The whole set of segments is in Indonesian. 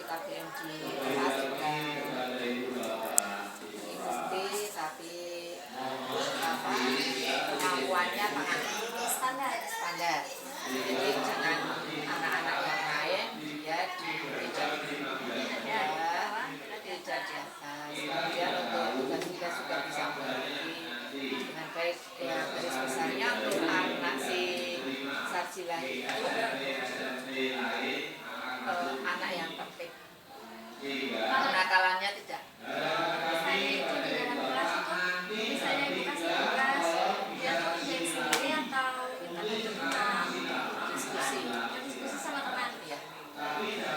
KBM di kelas juga mengikuti, tapi kemampuannya standar. Jadi jangan anak-anak yang lain dia tidak di atas. Kemudian untuk tugas kita juga bisa mengerti dengan baik. Ya, garis besarnya untuk anak si Sarjila itu anak yang tertib, kenakalannya tidak. Misalnya di dalam kelas itu, misalnya ibu kasih tugas, dia tuh jadi sendiri atau Diskusi sama teman. ya,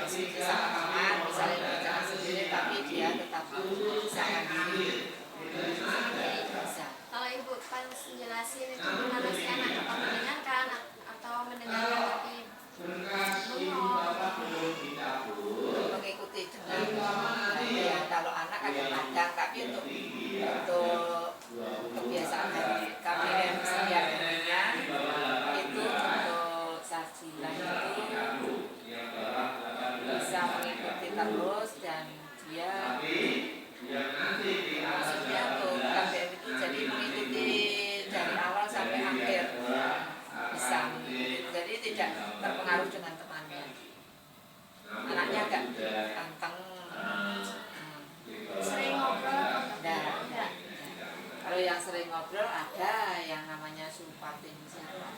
diskusi sama teman, misalnya berjalan sendiri tapi dia tetap bisa mandiri. Bisa. Kalau ibu pas jelasin itu gimana si anak tetap mendengarkan atau mendengarkan tapi mengikuti dengan ya, kalau anak kadang-kadang, tapi untuk kebiasaan dari KBM setiap harinya itu untuk Sarjila itu bisa mengikuti terus, dan dia maksudnya untuk KBM itu jadi mengikuti dari awal sampai akhir, bisa mengikuti, jadi tidak terpengaruh dengan temannya. Anaknya agak ganteng, sering ngobrol enggak. Kalau yang sering ngobrol ada yang namanya Supatin siapa?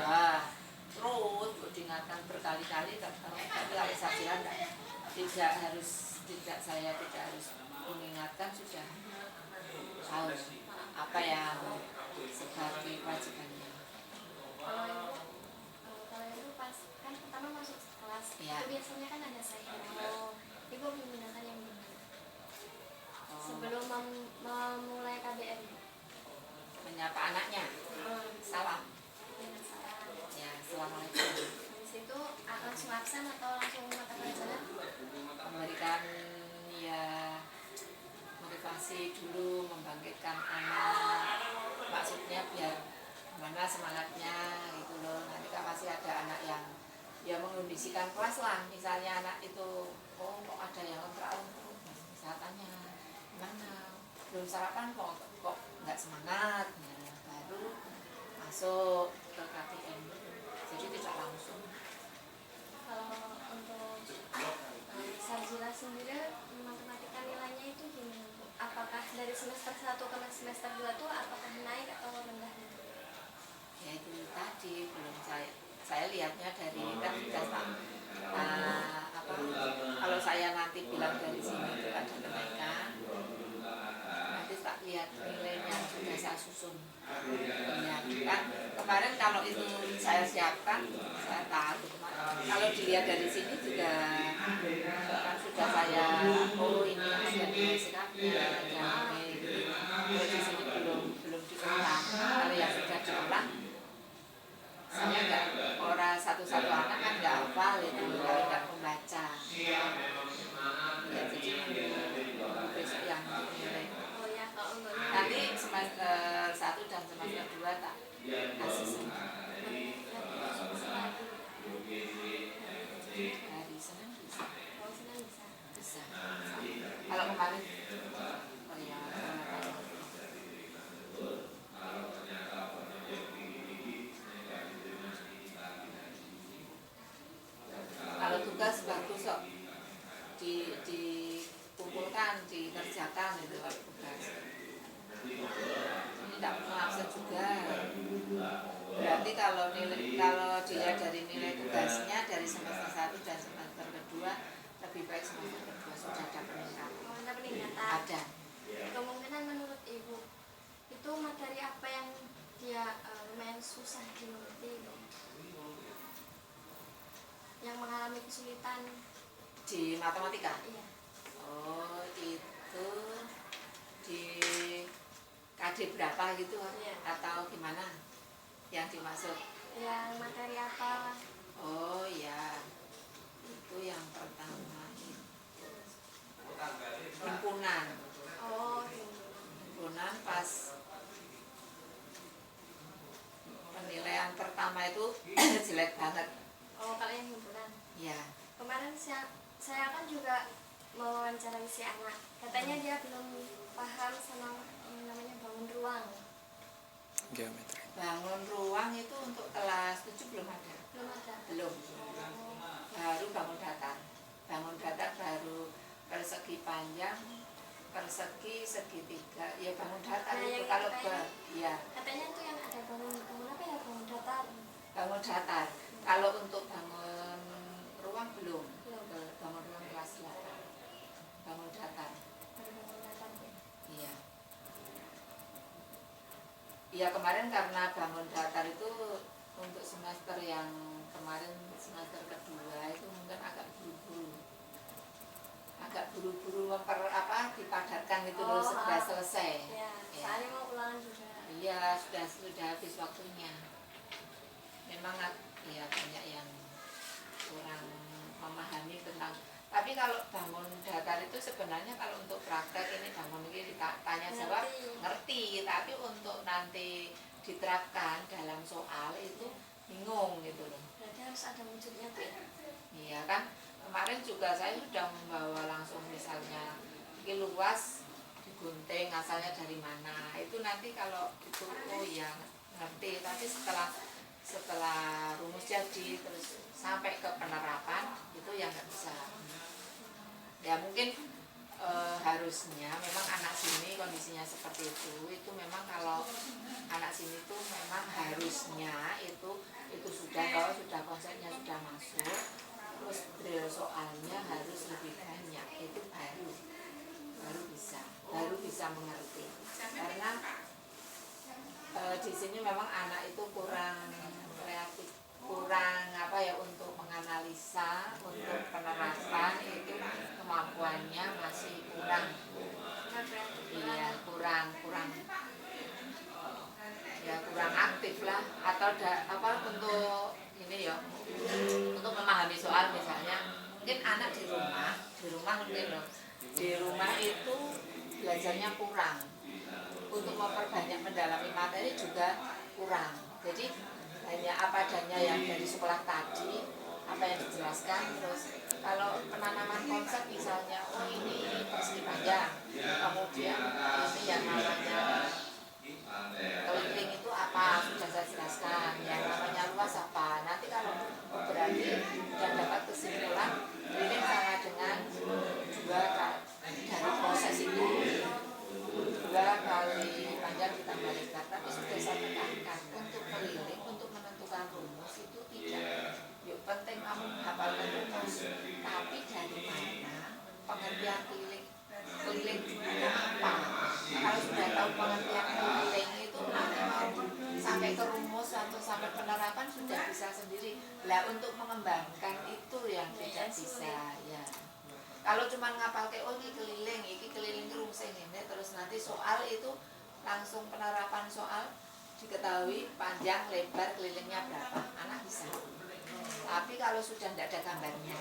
Wah, terus diingatkan berkali-kali, tapi kalau Sarjila saya tidak harus mengingatkan, sudah tahu apa yang sebagai kewajibannya. Kalau ibu pas kan pertama masuk kelas, Ya. itu biasanya kan ada sayur. Ibu menggunakan yang gimana? Sebelum memulai KBM. Menyapa anaknya, salam. Dengan salam. Ya, assalamualaikum. Habis itu langsung absen atau langsung mata pelajaran? Memberikan ya motivasi dulu, membangkitkan anak, maksudnya biar gimana semangatnya gitu loh. Nanti kan masih ada anak yang ya mengondisikan kelas lah, misalnya anak itu kok ada yang kontra-kontra, misalnya gimana, belum sarapan kok nggak semangat, nah, baru masuk ke KBM, jadi tidak langsung. Kalau untuk Sarjila sendiri, matematika nilainya itu gimana? Apakah dari semester 1 ke semester 2 tuh apakah naik atau rendah? Ya itu tadi belum saya lihatnya dari kan sudah kalau saya nanti bilang dari sini itu ada kenaikan, nanti tak lihat nilainya sudah saya susun. Ya, kan kemarin kalau itu saya siapkan, saya tahu kalau dilihat dari sini juga kan sudah saya ini ada nilai sikapnya, ada nilai di sini belum diulang. Kalau yang sudah diulang, saya nggak, orang satu-satu anak kan nggak hafal itu kalau nggak membaca. Ya, jadi besok yang nilai. Oh ya, kalau enggak Nanti semester 1 dan semester 2 tak kasih semua. Hari Senin bisa. kalau Senin bisa. Kalau kemarin kalau tugas bagus kok dikumpulkan, dikerjakan itu kalau tugas. Ini tidak perlu absen juga. Berarti kalau dilihat dari nilai tugasnya dari semester 1 dan semester kedua, lebih baik semester kedua sudah ada peningkatan. Oh, ada peningkatan. Ada. Kemungkinan menurut ibu itu materi apa yang dia lumayan susah dimengerti, yang mengalami kesulitan Di matematika? Iya. Oh, itu di KD berapa gitu? Iya. Atau gimana yang dimaksud? Yang materi apa? Oh ya, itu yang pertama himpunan. Oh, Himpunan pas penilaian pertama itu jelek banget. oh kalian himpunan. Ya, kemarin saya kan juga mewawancarai si anak, katanya dia belum paham sama yang namanya bangun ruang. Geometri. Bangun ruang itu untuk kelas 7 belum ada. Belum ada. Belum. Baru bangun datar. Bangun datar baru persegi panjang, persegi segitiga. Ya bangun datar Nah, itu yang kalau itu kayak ya katanya tuh yang ada bangun apa ya, bangun datar. bangun datar. Kalau untuk bangun ruang belum. Belum. Bangun ruang kelas 8. Bangun datar. Baru bangun datar. Iya. Iya kemarin karena bangun datar itu untuk semester yang kemarin semester kedua itu mungkin agak buru-buru dipadatkan gitu loh sudah selesai. Ya, Ya. soalnya mau ulangan juga. Iya sudah habis waktunya. Memang ya banyak yang kurang memahami tentang. Tapi kalau bangun datar itu sebenarnya kalau untuk praktek ini bangun ini tanya jawab ngerti, tapi untuk nanti diterapkan dalam soal itu bingung gitu loh. Berarti harus ada wujudnya tuh ya. Iya kan kemarin juga saya sudah membawa langsung misalnya ini luas digunting asalnya dari mana itu nanti kalau itu oh ya ngerti, tapi setelah rumus jadi terus sampai ke penerapan itu yang nggak bisa. Ya mungkin harusnya memang anak sini kondisinya seperti itu memang kalau anak sini tuh memang harusnya itu sudah kalau sudah konsepnya sudah masuk terus drill soalnya harus lebih banyak itu baru bisa mengerti karena di sini memang anak itu kurang kreatif, kurang untuk menganalisa, untuk penerapan itu kemampuannya masih kurang. Iya, kurang aktif lah atau untuk ini ya untuk memahami soal misalnya mungkin anak di rumah mungkin loh di rumah itu belajarnya kurang, untuk memperbanyak mendalami materi juga kurang, jadi hanya apa adanya yang dari sekolah tadi apa yang dijelaskan. Terus kalau penanaman konsep misalnya oh ini persegi panjang, kemudian ini yang namanya keliling itu apa sudah saya jelaskan, yang namanya luas apa, nanti kalau berarti sudah dapat kesimpulan keliling sama dengan 2 dari proses itu 2 kali panjang ditambah lebar. Tapi sudah saya tekankan untuk keliling untuk menentukan rumus itu tidak yuk penting kamu hafalkan rumus, tapi dari mana pengertian keliling itu apa. Kalau sudah tahu pengertian keliling itu nanti mau sampai ke rumus atau sampai penerapan sudah bisa sendiri lah. Untuk mengembangkan itu yang tidak bisa ya. Kalau cuma ngapal ke oh ini keliling rumus ini terus nanti soal itu langsung penerapan soal diketahui panjang lebar kelilingnya berapa anak bisa. Tapi kalau sudah tidak ada gambarnya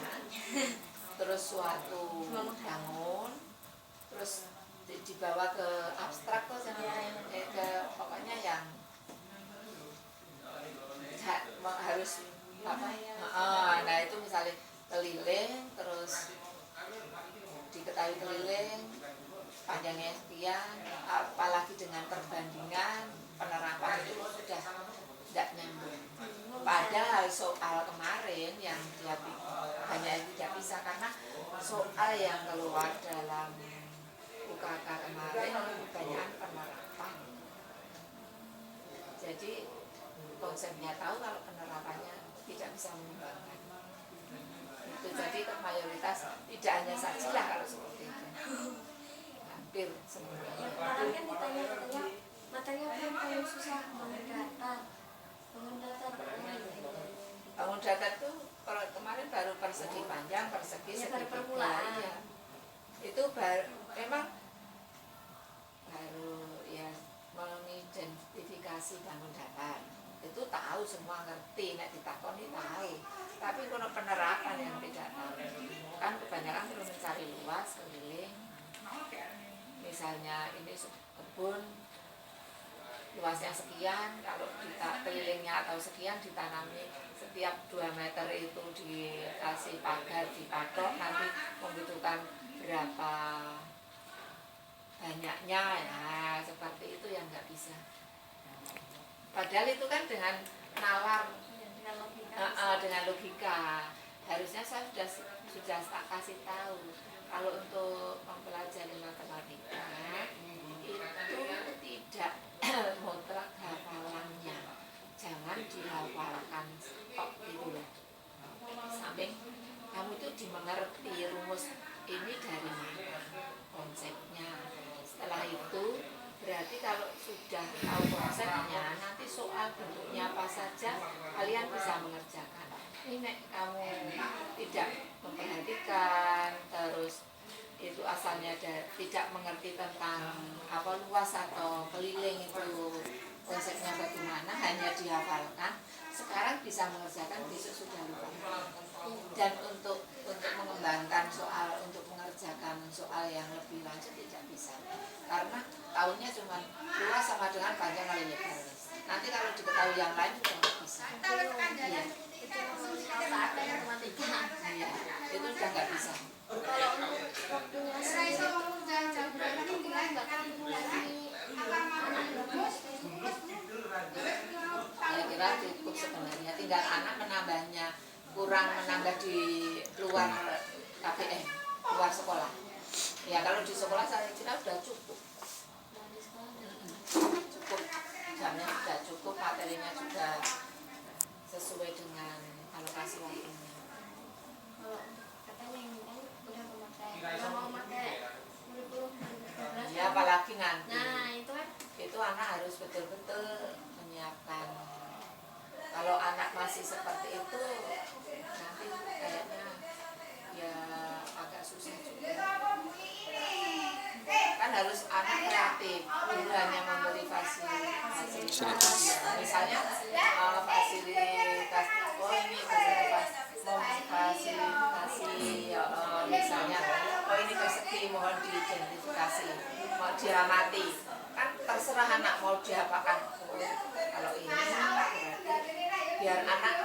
terus suatu bangun terus dibawa ke abstrak tuh ke pokoknya yang harus nah itu misalnya keliling terus diketahui keliling panjangnya sekian, apalagi dengan perbandingan penerapan itu sudah tidak nyambung. Padahal soal kemarin yang dia banyak tidak bisa karena soal yang keluar dalam UKK kemarin kebanyakan penerapan. Jadi konsepnya tahu kalau penerapannya tidak bisa mengembangkan. Itu jadi mayoritas tidak hanya sajilah kalau seperti itu. Hampir semua. Kemarin kan ditanya katanya materinya paling susah bangun datar. Bangun datar tuh kalau kemarin baru persegi panjang, persegi segitiga. Ya. Itu memang baru ya mengidentifikasi bangun datar. Itu tahu semua ngerti, nek ditakoni tahu. Tapi kalau penerapan yang tidak tahu, kan kebanyakan perlu mencari luas keliling. Misalnya ini kebun luasnya sekian, kalau kita kelilingnya atau sekian ditanami setiap 2 meter itu dikasih pagar, dipatok, nanti membutuhkan berapa banyaknya, ya seperti itu yang nggak bisa. Padahal itu kan dengan nalar, dengan logika. Harusnya saya sudah tak kasih tahu kalau untuk mempelajari matematika itu tidak mutlak hafalannya, jangan dihafalkan tok gitu loh. Samping kamu itu dimengerti rumus ini dari mana konsepnya. Setelah itu berarti kalau sudah tahu konsepnya, nanti soal bentuknya apa saja kalian bisa mengerjakan. Ini kamu tidak memperhatikan, terus itu asalnya tidak mengerti tentang apa luas atau keliling itu konsepnya bagaimana, hanya dihafalkan. Sekarang bisa mengerjakan, besok sudah lupa. Dan untuk mengembangkan soal, untuk mengerjakan soal yang lebih lanjut tidak bisa, karena tahunya cuma luas sama dengan panjang kali lebar. Nanti kalau diketahui yang lain juga nggak bisa. Iya. Iya, itu udah nggak bisa. Kalau untuk waktunya sendiri itu berarti nggak Saya kira cukup sebenarnya, tinggal anak menambahnya, kurang menambah di luar KBM, luar sekolah. Ya kalau di sekolah saya kira sudah cukup. Cukup, jamnya sudah cukup, materinya juga sesuai dengan alokasi waktunya. Kalau katanya yang ini udah mau pakai kurikulum 2012. Ya apalagi nanti. Nah itu kan Itu anak harus betul-betul menyiapkan. Kalau anak masih seperti itu, nanti kayaknya ya agak susah juga. Kan harus anak kreatif, guru hanya memberi fasilitas. Misalnya fasilitas, oh ini memfasilitasi, misalnya, oh ini persegi mohon diidentifikasi, mau diamati. Kan terserah anak mau diapakan. Kalau ini berarti biar anak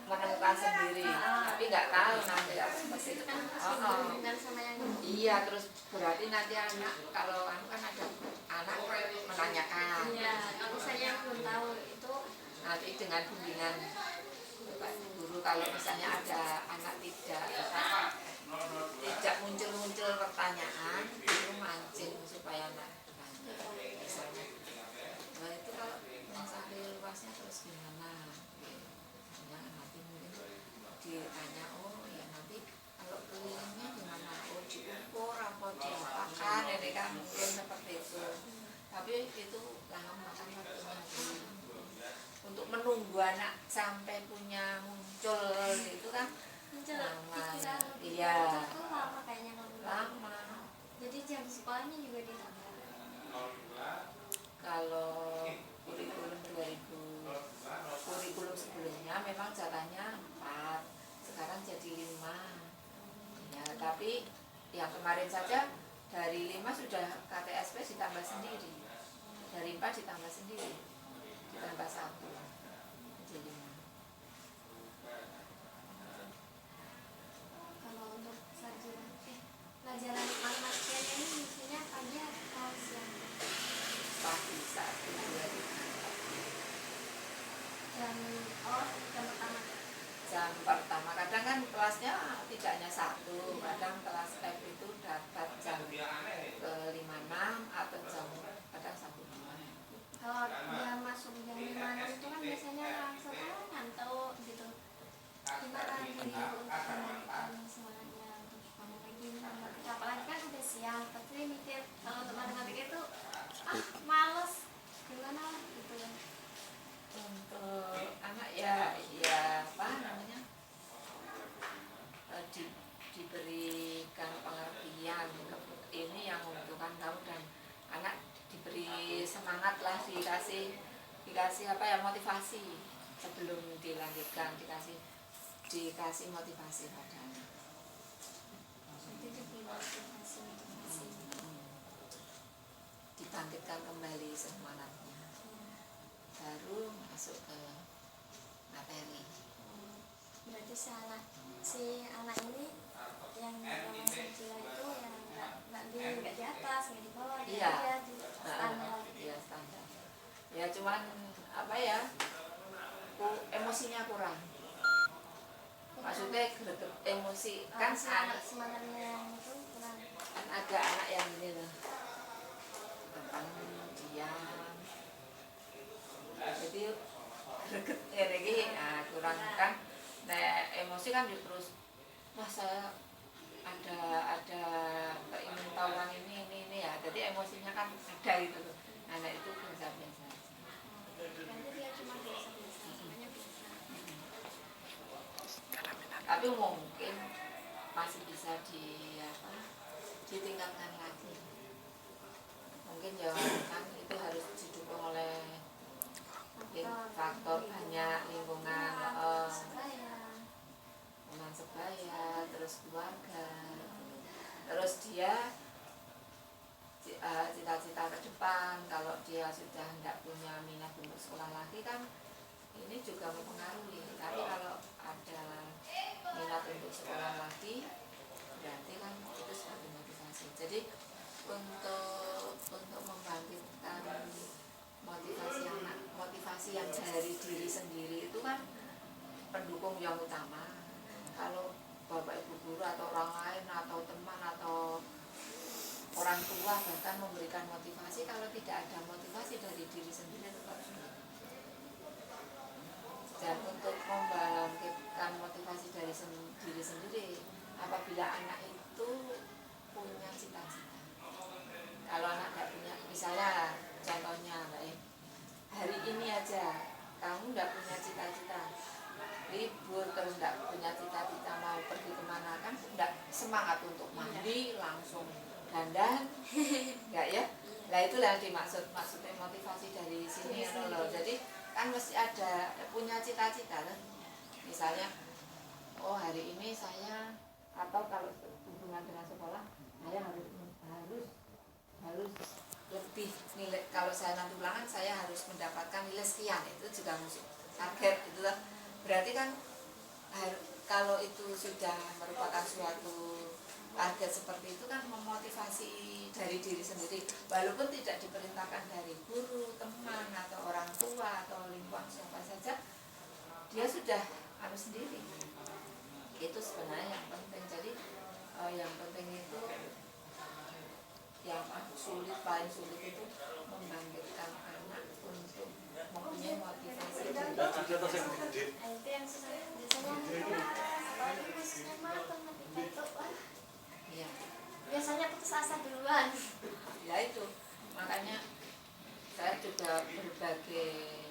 menemukan sendiri, tapi nggak tahu nanti seperti itu. sama yang Iya, terus berarti nanti anak, kalau kan ada anak menanyakan. iya, kalau saya belum tahu itu Nanti dengan bimbingan Bapak Guru, kalau misalnya ada anak tidak muncul pertanyaan, itu mancing supaya anak bertanya. Misalnya, nah itu kalau sampai luasnya terus gimana? Ya, nanti mungkin ditanya, oh ya nanti kalau kelilingnya gimana? Oh diukur apa diapakan? Ini kan mungkin seperti itu. Tapi itu lama kan waktunya. Untuk menunggu anak sampai punya muncul itu kan muncul lama. pikiran Iya, itu lama kayaknya kalau lama. jadi jam sekolahnya juga ditambah. Kalau kurikulum sebelumnya memang jatahnya 4, sekarang jadi 5. Ya, tapi yang kemarin saja dari 5 sudah KTSP ditambah sendiri, dari 4 ditambah sendiri, ditambah 1 jadi 5. Kalau untuk sarjana pelajaran matematika ini misalnya pagi atau siang? Pagi 1, 2, 3. jam pertama. Jam pertama, kadang kan kelasnya tidak hanya 1, kadang kelas F itu dapat jam ke-5, 6 atau kadang 1, 2. Kalau dia masuk jam 5 itu kan biasanya langsung ngantuk gitu. Gimana diri untuk semuanya untuk kamu kayak gini? Apalagi kan udah siang, tapi mikir kalau untuk matematika itu males gimana gitu kan. Untuk anak ya apa namanya, diberikan pengertian ini yang membutuhkan kamu, dan anak diberi semangat lah, dikasih apa ya, motivasi sebelum dilanjutkan, dikasih motivasi pada anak. Itu juga motivasi. Dibangkitkan kembali semangatnya. baru masuk ke materi. Berarti si anak ini yang nama Sajila itu yang nggak di atas, nggak di bawah, Iya. dia di standar. Iya, standar. Ya cuman apa ya, emosinya kurang. Maksudnya greget emosi kan semangatnya yang itu kurang. kan ada anak yang ini loh, tentang diam, jadi greget lagi kurang kan. Nah emosi kan terus, wah saya ada keingintahuan ini ya, jadi emosinya kan ada gitu loh. Anak itu biasa-biasa aja. Nanti dia cuma biasa-biasa, semuanya biasa. Tapi mungkin masih bisa ditingkatkan lagi. Mungkin ya kan itu harus didukung oleh faktor banyak, lingkungan teman sebaya, terus keluarga, terus dia cita-cita ke depan. Kalau dia sudah tidak punya minat untuk sekolah lagi kan ini juga mempengaruhi. Tapi kalau ada minat untuk sekolah lagi berarti kan itu sebagai motivasi. Jadi untuk membangkitkan motivasi anak, motivasi yang dari diri sendiri itu kan pendukung yang utama. Kalau bapak ibu guru atau orang lain atau teman atau orang tua bahkan memberikan motivasi, kalau tidak ada motivasi dari diri sendiri tetap sulit. Dan untuk membangkitkan motivasi dari diri sendiri, apabila anak itu punya cita-cita. Kalau anak tidak punya, misalnya contohnya hari ini aja kamu tidak punya cita-cita, libur terus tidak punya cita-cita mau pergi kemana, kan tidak semangat untuk mandi langsung dandan, enggak ya? Nah itulah yang maksudnya motivasi dari sini loh. Jadi kan mesti ada punya cita-cita kan. Misalnya, oh hari ini saya, atau kalau hubungan dengan sekolah, saya harus lebih nilai. Kalau saya nanti ulangan saya harus mendapatkan nilai sekian, itu juga mesti target itu lah. Berarti kan kalau itu sudah merupakan suatu target seperti itu kan memotivasi dari diri sendiri, walaupun tidak diperintahkan dari guru, teman atau orang tua atau lingkungan siapa saja, dia sudah harus sendiri. Itu sebenarnya yang penting. Jadi yang penting itu yang paling sulit itu membangkitkan anak untuk mempunyai motivasi. Itu yang susah biasanya, apalagi khususnya matematika itu, Iya. biasanya putus asa duluan. Ya itu makanya saya juga berbagai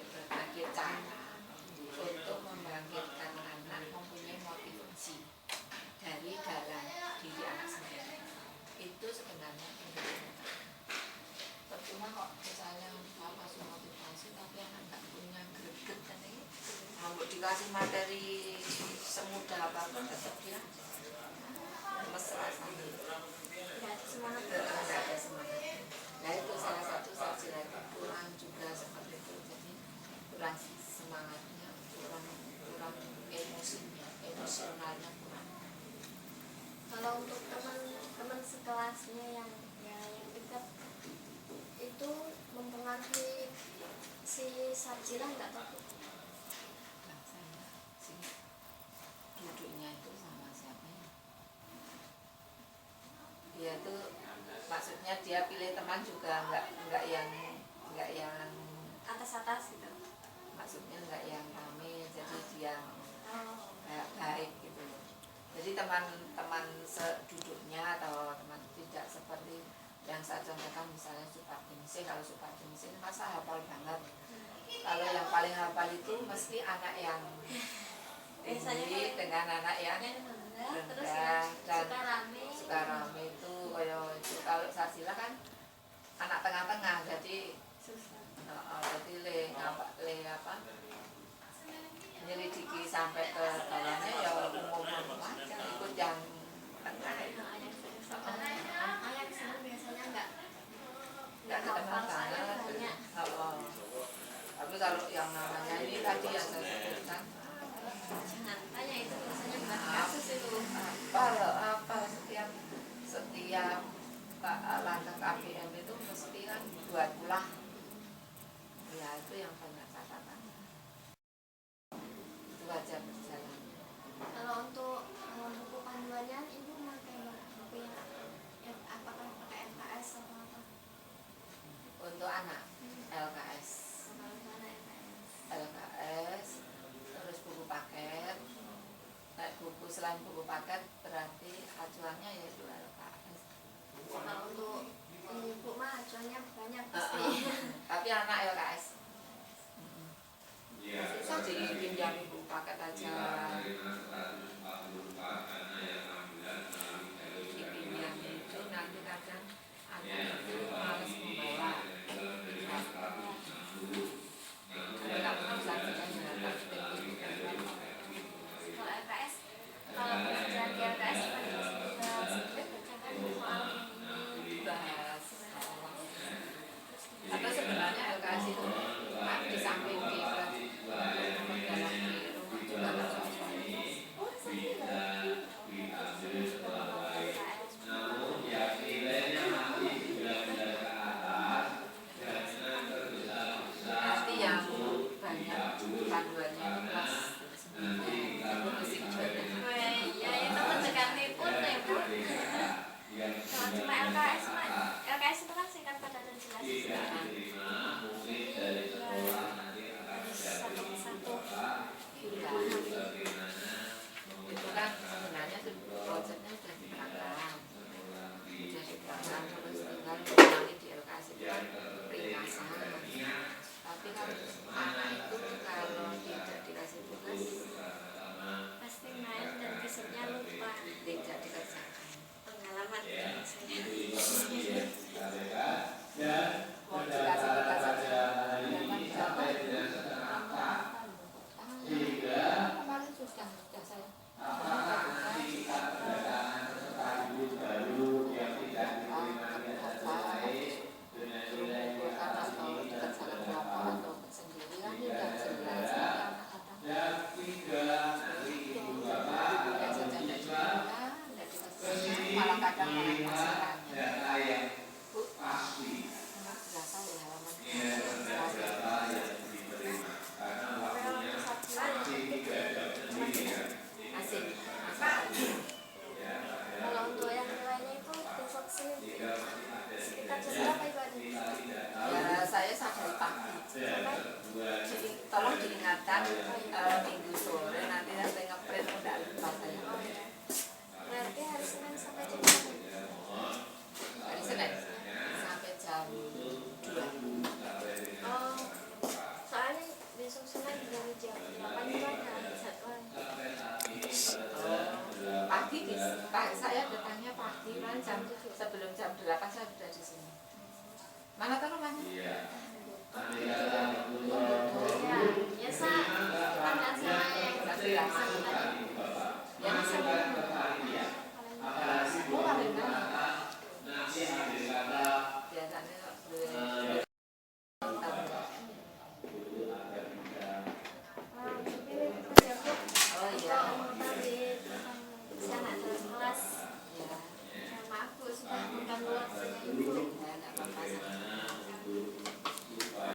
cara untuk membangkitkan anak mempunyai motivasi dari dalam diri anak sendiri. Itu sebenarnya percuma kok misalnya masuk motivasi tapi anak nggak punya greget kan ini, dikasih materi semudah apapun tetap dia mesra sendiri. Nggak ada semangat. Nggak ada semangat. Nah itu salah satu Sajila itu kurang juga seperti itu. Jadi kurang semangatnya, kurang emosionalnya kurang. Kalau untuk teman sekelasnya yang dekat itu mempengaruhi si Sajila nggak tahu. Nah, saya sih duduknya itu sama siapa ya? Dia tuh maksudnya dia pilih teman juga nggak yang Atas gitu. maksudnya nggak yang rame, jadi dia baik gitu loh. Jadi teman-teman seduduknya atau teman tidak seperti yang saya contohkan, misalnya Supardiningsih. Kalau Supardiningsih masa hafal banget. Kalau yang paling hafal itu mesti anak yang tinggi dengan anak yang rendah dan suka rame itu. Kalau Sajila kan anak tengah-tengah, jadi nyelidiki sampai ke bawahnya ya umum aja, ikut yang tengah itu. Yang senang biasanya nggak Nggak terkenal banget. Tapi kalau buat pula. Ya itu yang banyak catatan. Itu aja berjalan. Kalau untuk buku panduannya ibu pakai buku yang apakah pakai LKS atau apa? Untuk anak LKS, Kalau mana LKS? LKS, terus buku paket. Nah, buku selain buku paket berarti acuannya yaitu LKS. Kalau untuk ibu mah acuannya banyak pasti. Tapi anak LKS. Susah dipinjam buku paket aja. Dipinjam itu nanti kadang anak itu males membawa. Karena kamu kan bisa menggunakan Kalau LKS, kalau belajar di LKS sedikit bacakan soal ini. bahas. Atau sebenarnya LKS itu di samping di dalam di rumah juga kan nanti yang banyak panduannya itu kelas 9 aku masih juga. Ya itu mendekati pun ya bu. Kalau cuma LKS mah, LKS itu kan singkat padat dan jelas. Satu persatu. Itu kan sebenarnya proyeknya sudah diterangkan terus tinggal mengulangi di LKS itu kan ringkasan. Tapi kan anak itu kalau tidak dikasih tugas Pasti main dan kisahnya lupa. tidak dikerjakan. Pengalaman saya. Mau dikasih tugas saja kemarin sudah saya malah kadang malah masukannya Bu, berasa ya halaman asik. Kalau untuk yang nilainya itu besok sih sekitar jam berapa ibu ada? Ya saya sadari pagi. Jadi tolong diingatkan minggu sore nanti saya ngeprint udah lupa saya. Berarti hari Senin sampai jam berapa? Hari Senin sampai jam 2. Oh, soalnya besok Senin dari jam 8 itu ada jadwal. Pagi saya datangnya pagi kan sebelum jam 8 saya sudah di sini. Mana tahu rumahnya? Ya, biasa tanda sama yang biasa tadi. Ya bisa. Oh, Palembang. Biasanya oh iya. Anak dalam kelas Ya, sama aku sudah mengganggu waktunya ibu. ya enggak apa-apa.